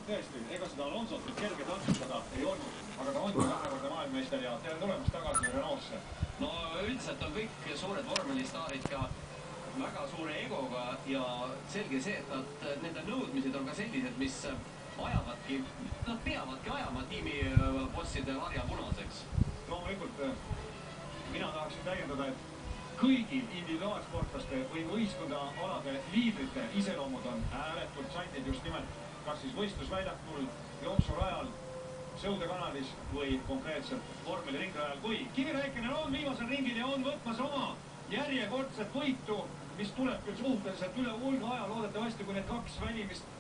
tõesti, ega seda Alonsot nüüd kerge taksustada ei olnud, aga ta on kahekordne maailmameister ja tere tulemast tagasi Renault'sse. No üldiselt on kõik suured vormelistaarid ka väga suure egoga ja selge see, et nende nõudmised on ka sellised, mis ajavadki, nad peavadki ajama tiimi bosside varja punaseks. Loomulikult mina tahaksin täiendada, et kõigil individuaalsportlaste või võistkonnaalade liidrite iseloomud on ääretult sandid just nimelt kas siis võistlusväljakul, jooksurajal, sõudekanalis või konkreetselt vormeli ringrajal, kui Kimi Räikkönen on viimasel ringil ja on võtmas oma järjekordset võitu, mis tuleb küll suhteliselt üle hulga aja, loodetavasti kui need kaks välimist,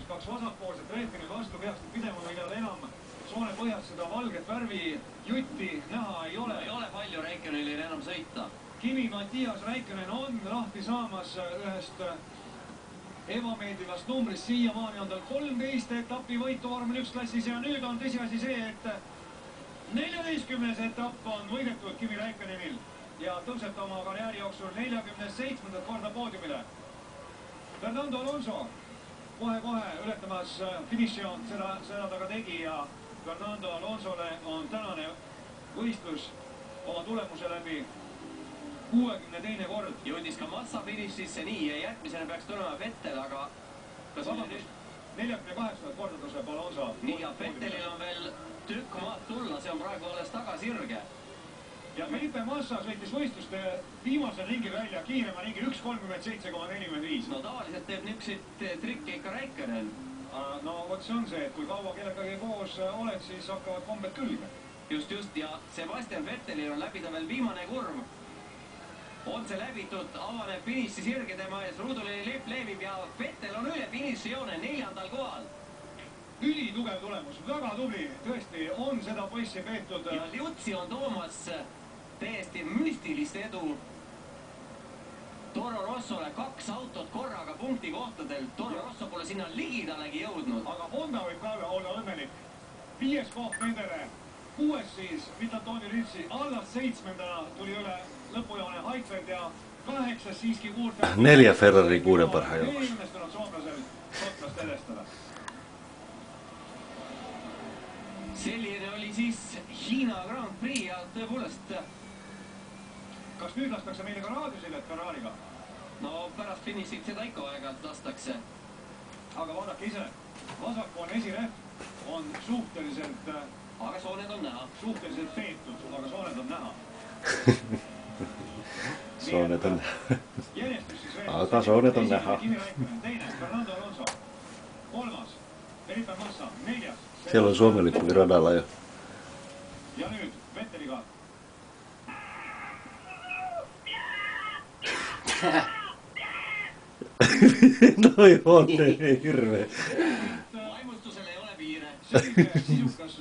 kaks vasakpoolset rehvi nüüd vastu peaksid pidema, millal enam soone põhjas seda valget värvi jutti näha ei ole. Ei ole palju Räikkönenil enam sõita. Kimi Mattias Räikkönen on lahti saamas ühest ebameeldivast numbrist. Siiamaani on tal 13 etapi võitu vormel 1 klassis ja nüüd on tõsiasi see, et 14. etapp on võidetud Kimi Räikkönenil ja tõuseb ta oma karjääri jooksul 47. korda poodiumile. Fernando Alonso kohe-kohe ületamas finišijoont, seda ta ka tegi ja Fernando Alonsole on tänane võistlus oma tulemuse läbi 62. kord. Jõudis ka Massa finišisse nii ja järgmisena peaks tulema Vettel, aga kas 48. korda tõuseb Alonso. Nii ja Vettelil on veel tükk maad tulla, see on praegu alles tagasirge. Ja Felipe Massa sõitis võistluste viimasel ringi välja kiirema ringi 1.37,45. No tavaliselt teeb niisuguseid trikke ikka Räikkönen. No vot see on see, et kui kaua kellegagi koos oled, siis hakkavad kombed külge. Just ja Sebastian Vettelil on läbida veel viimane kurv. On see läbitud, avaneb finiši sirge tema ees, ruuduli lipp levib ja Vettel on üle finišijoone 4. kohal. Ülitugev tulemus, väga tubli, tõesti on seda poissi peetud. Ja Liutsi on toomas täiesti müstilist edu Toro Rossole, 2 autot korraga punkti kohtadel. Toro Rosso pole sinna ligidalegi jõudnud. Aga Honda võib ka olla õnnelik. 5. koht nendele, 6. siis Vitantoni Ritsi, alles 7. tuli üle lõpujoone Heidfeld ja 8. siiski kuurde. 4 Ferrari kuuden parhaan joukossa. Ei õnnestunud soomlasel sotlast edestada. Selline oli siis Hiina Grand Prix ja tõepoolest. Kas nüüd lastakse meile ka raadiosilet Ferrariga? No pärast finišit seda ikka aeg-ajalt lastakse. Aga vaadake ise, vasakpoolne esirehv on suhteliselt... Aga sooned on näha. Suhteliselt peetud, aga sooned on näha. Sooned on näha. Aga sooned on näha. Teine, Fernando Alonso. 3. Felipe Massa, 4. Siellä on Suomen lippukin radalla jo. Ja nüüd Vetteliga. Noi on hirveä. Vaimustusel ei ole piire. Sisukas